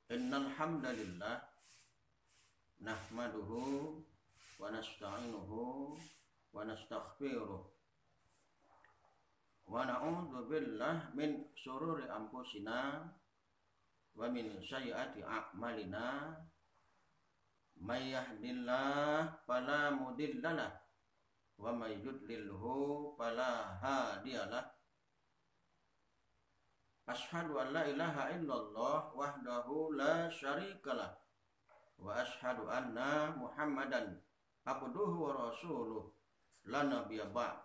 Innal hamdalillah nahmaduhu wa nasta'inuhu wa nastaghfiruh wa na'udzu billahi min shururi anfusina wa min sayyiati a'malina may yahdihillahu fala mudhillalah wa may yudlilhu fala hadiyalah. Ashhadu an la ilaha illallah wahdahu la syarikalah wa ashhadu anna Muhammadan abduhu wa rasuluh la nabiyya ba'd.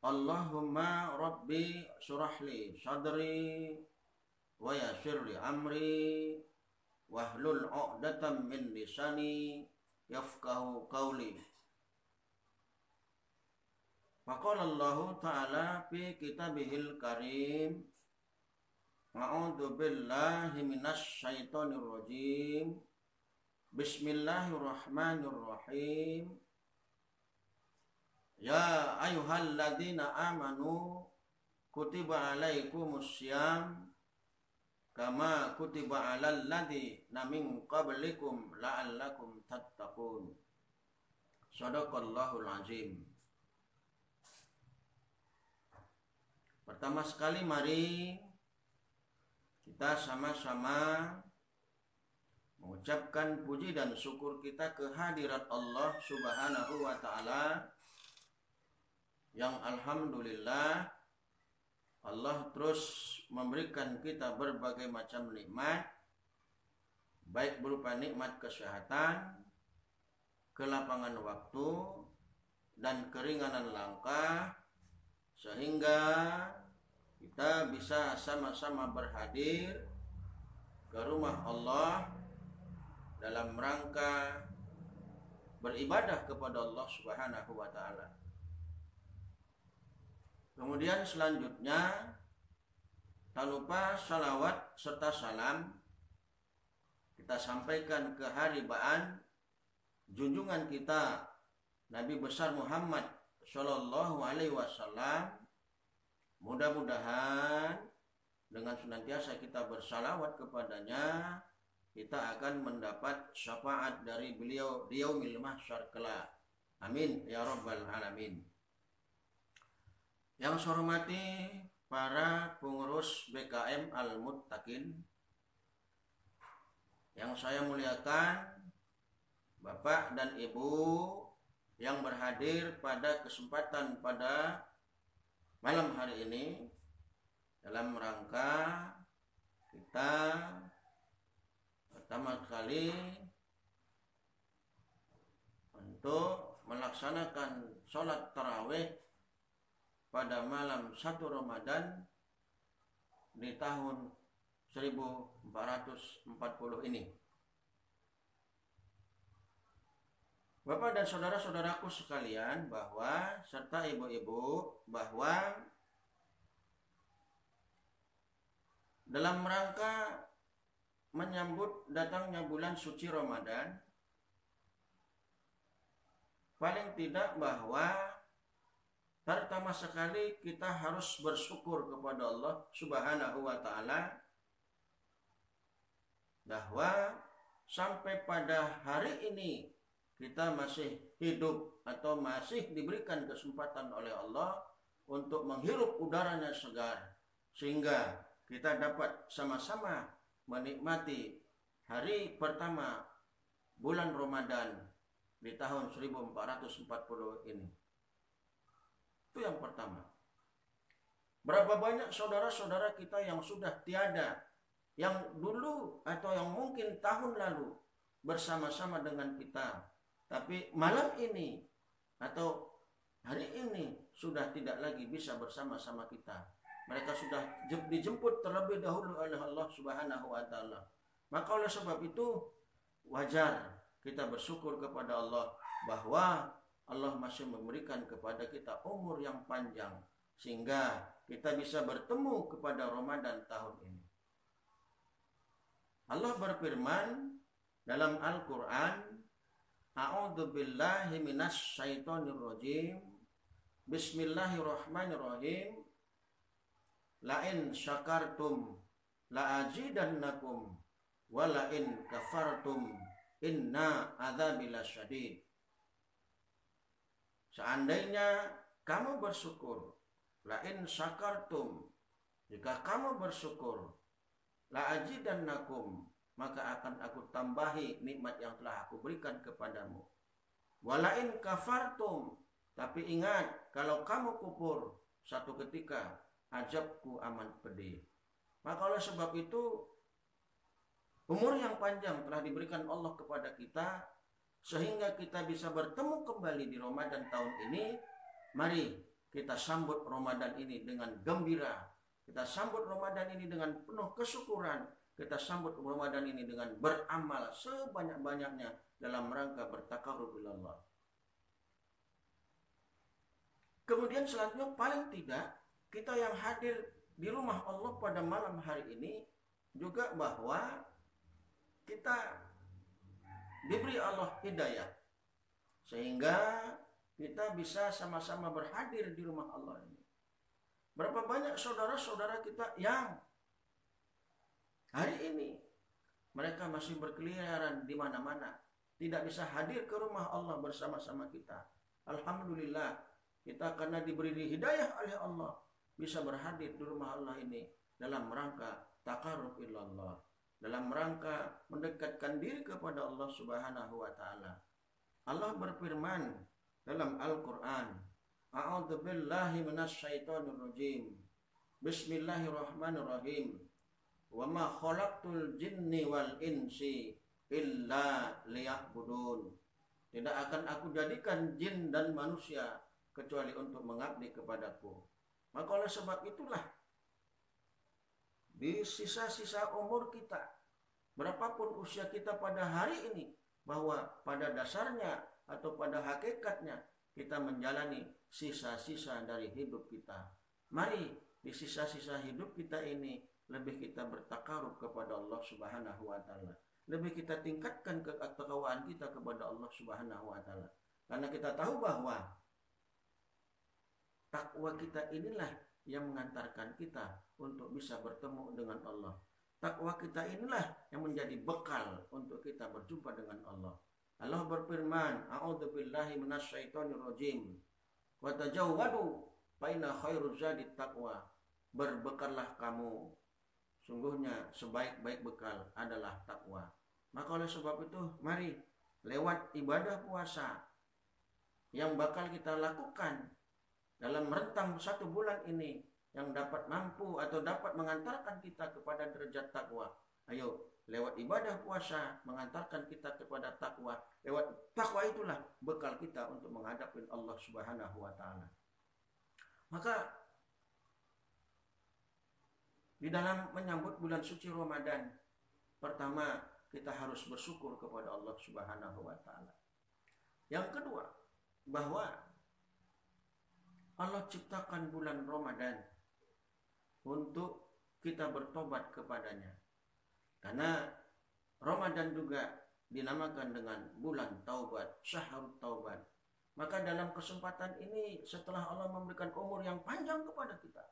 Allahumma rabbi surahli sadri wa yassirli amri wahlul 'uqdatam min lisani yafqahu qawli. Faqala Allah Ta'ala fi kitabihil karim, a'udzu billahi minasy syaithanir rajim. Bismillahirrahmanirrahim. Ya ayyuhalladzina amanu kutiba alaikumus syiyam kama kutiba alal ladzina min qablikum la'allakum tattaqun. Shadaqallahul azim. Pertama sekali mari kita sama-sama mengucapkan puji dan syukur kita kehadirat Allah Subhanahu wa Ta'ala, yang alhamdulillah Allah terus memberikan kita berbagai macam nikmat, baik berupa nikmat kesehatan, kelapangan waktu, dan keringanan langkah, sehingga kita bisa sama-sama berhadir ke rumah Allah dalam rangka beribadah kepada Allah Subhanahu wa Ta'ala. Kemudian selanjutnya, tak lupa salawat serta salam kita sampaikan ke haribaan junjungan kita Nabi besar Muhammad Shallallahu Alaihi Wasallam. Mudah-mudahan dengan senantiasa kita bersalawat kepadanya, kita akan mendapat syafaat dari beliau di yaumil mahsyar kelak. Amin ya rabbal alamin. Yang saya hormati para pengurus BKM Al-Muttaqin, yang saya muliakan Bapak dan Ibu yang berhadir pada kesempatan pada malam hari ini dalam rangka kita pertama kali untuk melaksanakan sholat tarawih pada malam 1 Ramadan di tahun 1440 ini. Bapak dan saudara-saudaraku sekalian, bahwa serta ibu-ibu, bahwa dalam rangka menyambut datangnya bulan suci Ramadan, paling tidak bahwa pertama sekali kita harus bersyukur kepada Allah Subhanahu wa Ta'ala bahwa sampai pada hari ini kita masih hidup atau masih diberikan kesempatan oleh Allah untuk menghirup udaranya segar, sehingga kita dapat sama-sama menikmati hari pertama bulan Ramadan di tahun 1440 ini. Itu yang pertama. Berapa banyak saudara-saudara kita yang sudah tiada, yang dulu atau yang mungkin tahun lalu bersama-sama dengan kita, tapi malam ini atau hari ini sudah tidak lagi bisa bersama-sama kita. Mereka sudah dijemput terlebih dahulu oleh Allah Subhanahu wa Ta'ala. Maka oleh sebab itu wajar kita bersyukur kepada Allah bahwa Allah masih memberikan kepada kita umur yang panjang sehingga kita bisa bertemu kepada Ramadan tahun ini. Allah berfirman dalam Al-Quran, A'udzu billahi minasy syaithanir rajim. Bismillahirrahmanirrahim. La in syakartum la azidannakum wa la in kafartum inna adzabi lasyadid. Seandainya kamu bersyukur, la in syakartum, jika kamu bersyukur, la azidannakum, maka akan aku tambahi nikmat yang telah aku berikan kepadamu. Walain kafartum, tapi ingat, kalau kamu kufur, satu ketika azabku amat pedih. Maka oleh sebab itu, umur yang panjang telah diberikan Allah kepada kita, sehingga kita bisa bertemu kembali di Ramadan tahun ini. Mari kita sambut Ramadan ini dengan gembira. Kita sambut Ramadan ini dengan penuh kesyukuran. Kita sambut Ramadan ini dengan beramal sebanyak-banyaknya dalam rangka bertakarrub ila Allah. Kemudian selanjutnya, paling tidak kita yang hadir di rumah Allah pada malam hari ini juga bahwa kita diberi Allah hidayah, sehingga kita bisa sama-sama berhadir di rumah Allah ini. Berapa banyak saudara-saudara kita yang hari ini mereka masih berkeliaran di mana-mana, tidak bisa hadir ke rumah Allah bersama-sama kita. Alhamdulillah, kita karena diberi hidayah oleh Allah bisa berhadir di rumah Allah ini dalam rangka taqarrub ilallah, dalam rangka mendekatkan diri kepada Allah Subhanahu wa taala. Allah berfirman dalam Al-Qur'an, A'udzu billahi minasyaitonir rajim. Bismillahirrahmanirrahim. Wa ma khalaqtul jinni wal insi illa liya'budun. Tidak akan aku jadikan jin dan manusia kecuali untuk mengabdi kepadaku. Maka oleh sebab itulah, di sisa-sisa umur kita, berapapun usia kita pada hari ini, bahwa pada dasarnya atau pada hakikatnya kita menjalani sisa-sisa dari hidup kita. Mari di sisa-sisa hidup kita ini lebih kita bertakarub kepada Allah Subhanahu wa taala. Lebih kita tingkatkan ketakwaan kita kepada Allah Subhanahu wa taala. Karena kita tahu bahwa takwa kita inilah yang mengantarkan kita untuk bisa bertemu dengan Allah. Takwa kita inilah yang menjadi bekal untuk kita berjumpa dengan Allah. Allah berfirman, A'udzu billahi minasyaitonir rajim. Wa tajawwadu fa inna khairuz zadi taqwa. Berbekallah kamu. Sungguhnya sebaik-baik bekal adalah takwa. Maka oleh sebab itu, mari lewat ibadah puasa yang bakal kita lakukan dalam rentang 1 bulan ini, yang dapat mampu atau dapat mengantarkan kita kepada derajat takwa. Ayo, lewat ibadah puasa mengantarkan kita kepada takwa. Lewat takwa itulah bekal kita untuk menghadapi Allah Subhanahu wa taala. Maka di dalam menyambut bulan suci Ramadan, pertama kita harus bersyukur kepada Allah Subhanahu wa taala. Yang kedua, bahwa Allah ciptakan bulan Ramadan untuk kita bertobat kepadanya. Karena Ramadan juga dinamakan dengan bulan taubat, syahrut taubat. Maka dalam kesempatan ini, setelah Allah memberikan umur yang panjang kepada kita,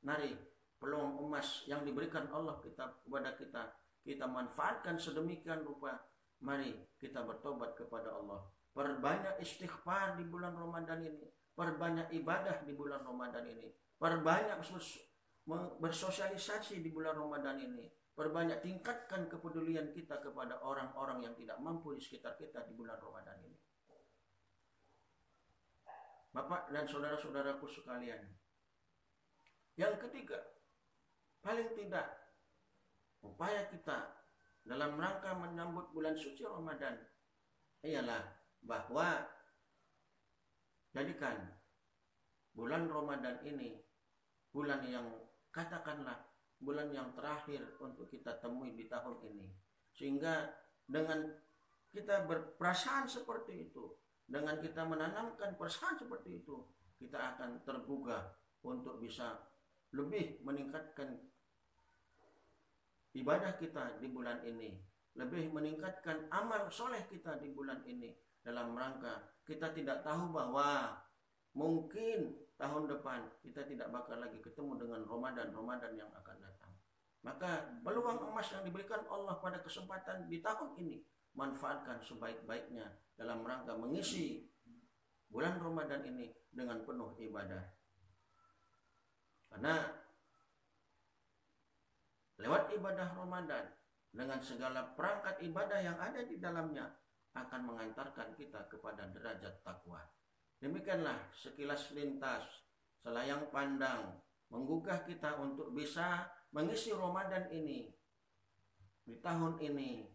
mari peluang emas yang diberikan Allah kepada kita manfaatkan sedemikian rupa. Mari kita bertobat kepada Allah. Perbanyak istighfar di bulan Ramadan ini. Perbanyak ibadah di bulan Ramadan ini. Perbanyak bersosialisasi di bulan Ramadan ini. Perbanyak tingkatkan kepedulian kita kepada orang-orang yang tidak mampu di sekitar kita di bulan Ramadan ini. Bapak dan saudara-saudaraku sekalian. Yang ketiga, paling tidak upaya kita dalam rangka menyambut bulan suci Ramadan ialah bahwa jadikan bulan Ramadan ini bulan yang katakanlah bulan yang terakhir untuk kita temui di tahun ini. Sehingga dengan kita berperasaan seperti itu, dengan kita menanamkan perasaan seperti itu, kita akan tergugah untuk bisa lebih meningkatkan ibadah kita di bulan ini, lebih meningkatkan amal soleh kita di bulan ini, dalam rangka kita tidak tahu bahwa mungkin tahun depan kita tidak bakal lagi ketemu dengan Ramadan yang akan datang. Maka peluang emas yang diberikan Allah pada kesempatan di tahun ini, manfaatkan sebaik-baiknya dalam rangka mengisi bulan Ramadan ini dengan penuh ibadah. Karena lewat ibadah Ramadan dengan segala perangkat ibadah yang ada di dalamnya akan mengantarkan kita kepada derajat takwa. Demikianlah sekilas lintas, selayang pandang, menggugah kita untuk bisa mengisi Ramadan ini di tahun ini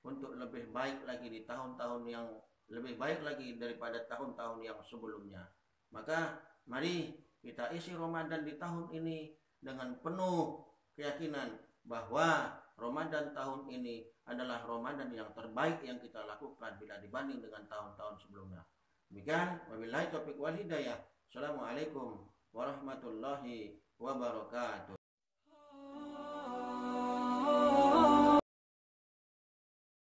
untuk lebih baik lagi di tahun-tahun yang lebih baik lagi daripada tahun-tahun yang sebelumnya. Maka mari kita isi Ramadan di tahun ini dengan penuh keyakinan bahwa Ramadan tahun ini adalah Ramadan yang terbaik yang kita lakukan bila dibanding dengan tahun-tahun sebelumnya. Demikian, wabillahi taufiq wal hidayah. Assalamualaikum warahmatullahi wabarakatuh.